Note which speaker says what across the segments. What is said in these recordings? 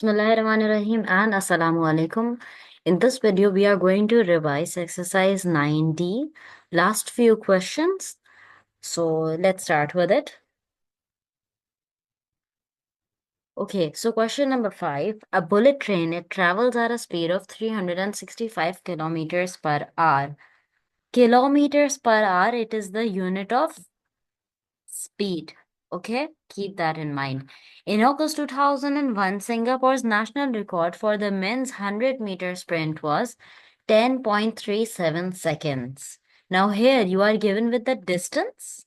Speaker 1: Bismillahirrahmanirrahim and Assalamu alaikum. In this video, we are going to revise exercise 9D, last few questions. So let's start with it. Okay, so question number 5. A bullet train, it travels at a speed of 365 kilometers per hour. Kilometers per hour, it is the unit of speed. Okay, keep that in mind. In August 2001, Singapore's national record for the men's 100-meter sprint was 10.37 seconds. Now, here you are given with the distance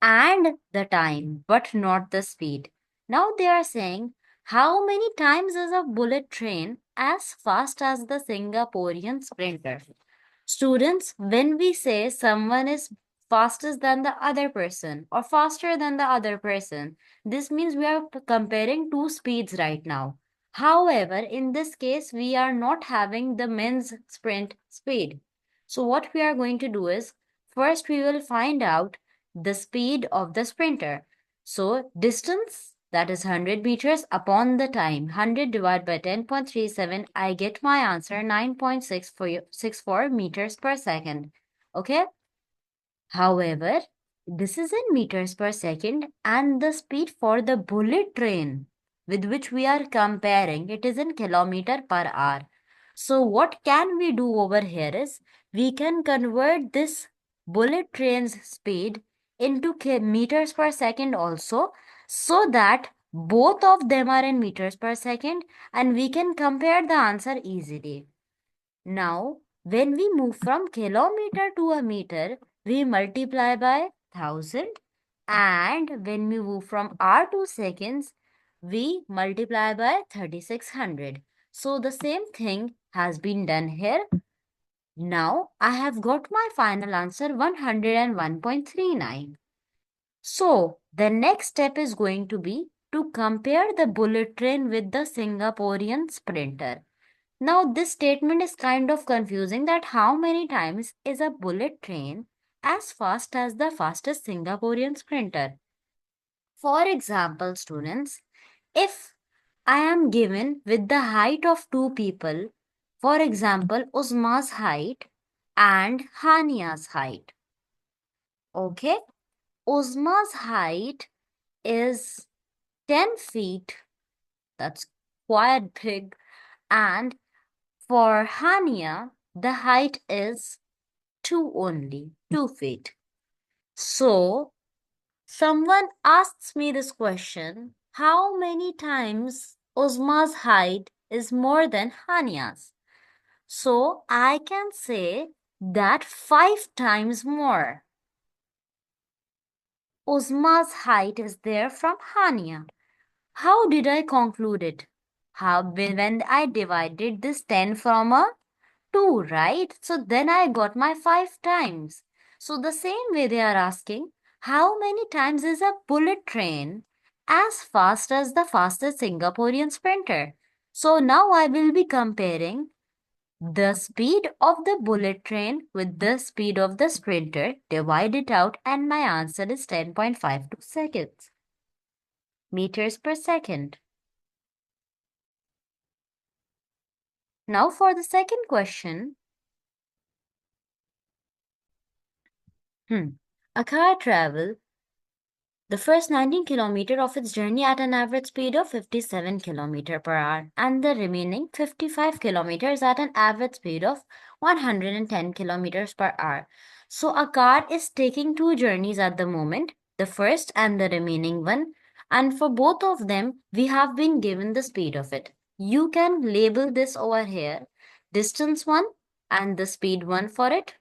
Speaker 1: and the time, but not the speed. Now, they are saying how many times is a bullet train as fast as the Singaporean sprinter? Students, when we say someone is faster than the other person or faster than the other person, this means we are comparing two speeds right now. However, in this case, we are not having the men's sprint speed. So what we are going to do is, first we will find out the speed of the sprinter. So distance, that is 100 meters upon the time. 100 divided by 10.37, I get my answer 9.64 meters per second. Okay? However, this is in meters per second and the speed for the bullet train with which we are comparing, it is in kilometer per hour. So what can we do over here is, we can convert this bullet train's speed into meters per second also, so that both of them are in meters per second and we can compare the answer easily. Now, when we move from kilometer to a meter, we multiply by 1000, and when we move from hour to seconds, we multiply by 3600. So the same thing has been done here. Now I have got my final answer 101.39. So the next step is going to be to compare the bullet train with the Singaporean sprinter. Now this statement is kind of confusing, that how many times is a bullet train as fast as the fastest Singaporean sprinter? For example, students, if I am given with the height of two people, for example, Uzma's height and Hania's height. Okay, Uzma's height is 10 feet, that's quite big, and for Hania, the height is 2 feet. So, someone asks me this question, how many times Uzma's height is more than Hania's? So, I can say that 5 times more. Uzma's height is there from Hania. How did I conclude it? When I divided this 10 from a 2, right? So then I got my 5 times. So the same way they are asking, how many times is a bullet train as fast as the fastest Singaporean sprinter? So now I will be comparing the speed of the bullet train with the speed of the sprinter, divide it out, and my answer is 10.52 seconds. Meters per second. Now for the second question. A car travel the first 19 km of its journey at an average speed of 57 km per hour and the remaining 55 kilometers at an average speed of 110 kilometers per hour. So a car is taking two journeys at the moment, the first and the remaining one, and for both of them we have been given the speed of it. You can label this over here, distance 1 and the speed 1 for it.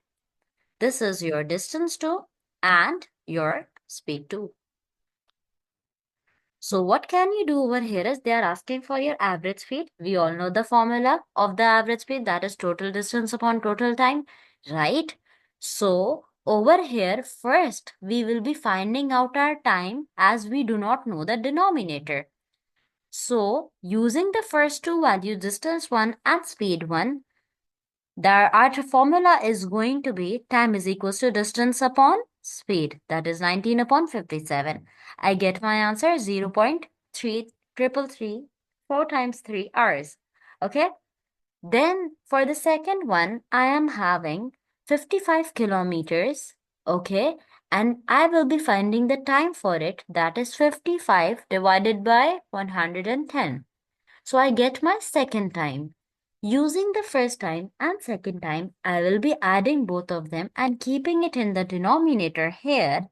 Speaker 1: This is your distance 2 and your speed 2. So what can you do over here is they are asking for your average speed. We all know the formula of the average speed, that is total distance upon total time, right? So over here, first we will be finding out our time as we do not know the denominator. So using the first two values, distance 1 and speed 1, our formula is going to be time is equals to distance upon speed, that is 19 upon 57. I get my answer 0.3333. 4 times 3 hours. Okay. Then for the second one, I am having 55 kilometers. Okay. And I will be finding the time for it. That is 55 divided by 110. So I get my second time. Using the first time and second time, I will be adding both of them and keeping it in the denominator here.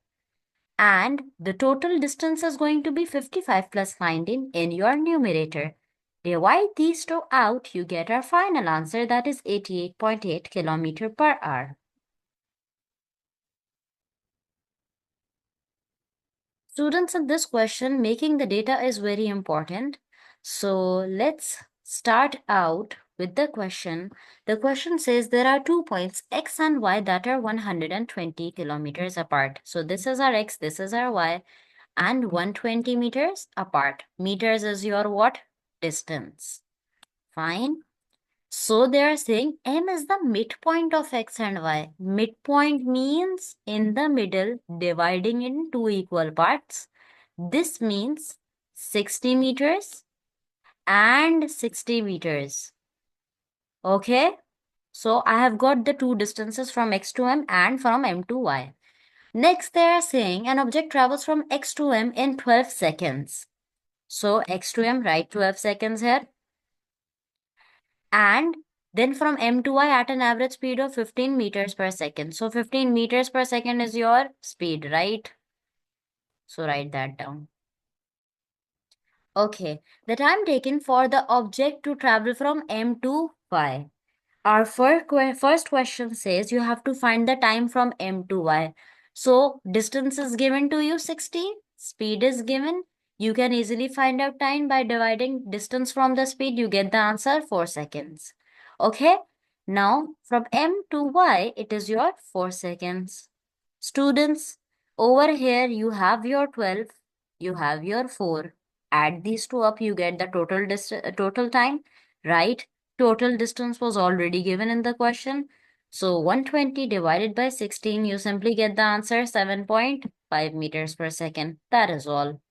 Speaker 1: And the total distance is going to be 55 plus 19 in your numerator. Divide these two out, you get our final answer, that is 88.8 kilometer per hour. Students, in this question, making the data is very important. So let's start out with the question. The question says there are 2 points X and Y that are 120 kilometers apart. So this is our X, this is our Y, and 120 meters apart. Meters is your what? Distance. Fine. So they are saying M is the midpoint of X and Y. Midpoint means in the middle, dividing in two equal parts. This means 60 meters and 60 meters. Okay. So I have got the two distances from X to M and from M to Y. Next, they are saying an object travels from X to M in 12 seconds. So X to M, write 12 seconds here. And then from M to Y at an average speed of 15 meters per second. So 15 meters per second is your speed, right? So write that down. Okay, the time taken for the object to travel from M to Y. Our first question says you have to find the time from M to Y. So distance is given to you 60, speed is given. You can easily find out time by dividing distance from the speed. You get the answer 4 seconds. Okay, now from M to Y, it is your 4 seconds. Students, over here you have your 12, you have your 4. Add these two up, you get the total time, right? Total distance was already given in the question. So 120 divided by 16, you simply get the answer 7.5 meters per second. That is all.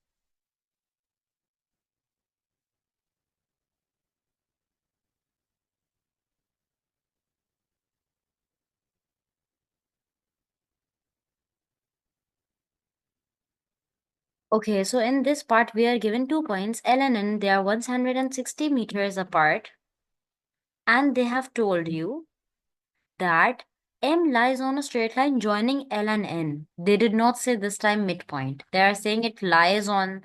Speaker 1: Okay, so in this part, we are given 2 points, L and N. They are 160 meters apart. And they have told you that M lies on a straight line joining L and N. They did not say this time midpoint. They are saying it lies on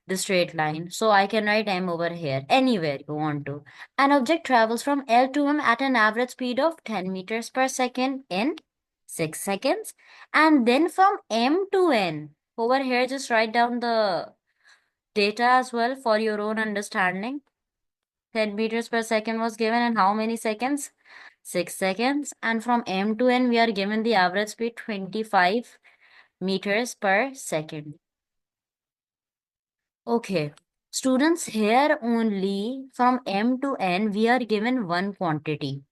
Speaker 1: the straight line. So I can write M over here, anywhere you want to. An object travels from L to M at an average speed of 10 meters per second in 6 seconds. And then from M to N, over here, just write down the data as well for your own understanding. 10 meters per second was given in how many seconds? 6 seconds. And from M to N, we are given the average speed 25 meters per second. Okay. Students, here only from M to N, we are given one quantity,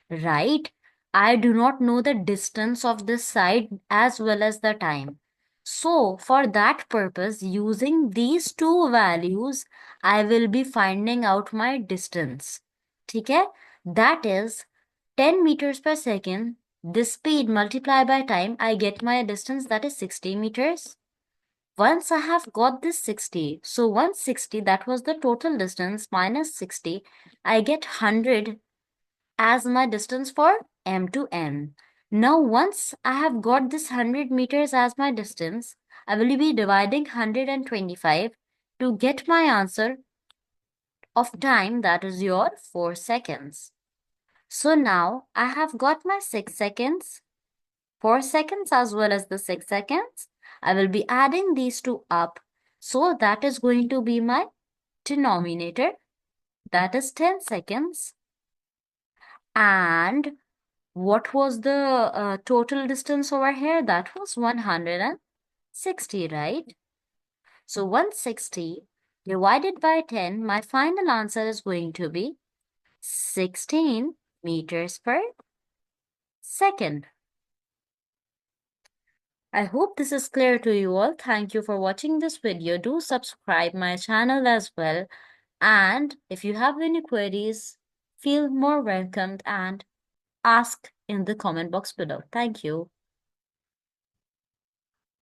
Speaker 1: right? I do not know the distance of this side as well as the time. So, for that purpose, using these two values, I will be finding out my distance. Okay? That is 10 meters per second. This speed multiplied by time, I get my distance, that is 60 meters. Once I have got this 60, so 160, that was the total distance, minus 60, I get 100 as my distance for M to N. Now, once I have got this 100 meters as my distance, I will be dividing 125 to get my answer of time, that is your 4 seconds. So now I have got my 6 seconds, 4 seconds as well as the 6 seconds. I will be adding these two up. So that is going to be my denominator. That is 10 seconds. And what was the total distance over here? That was 160, right? So 160 divided by 10, my final answer is going to be 16 meters per second. I hope this is clear to you all. Thank you for watching this video. Do subscribe my channel as well. And if you have any queries, feel more welcomed and ask in the comment box below. Thank you.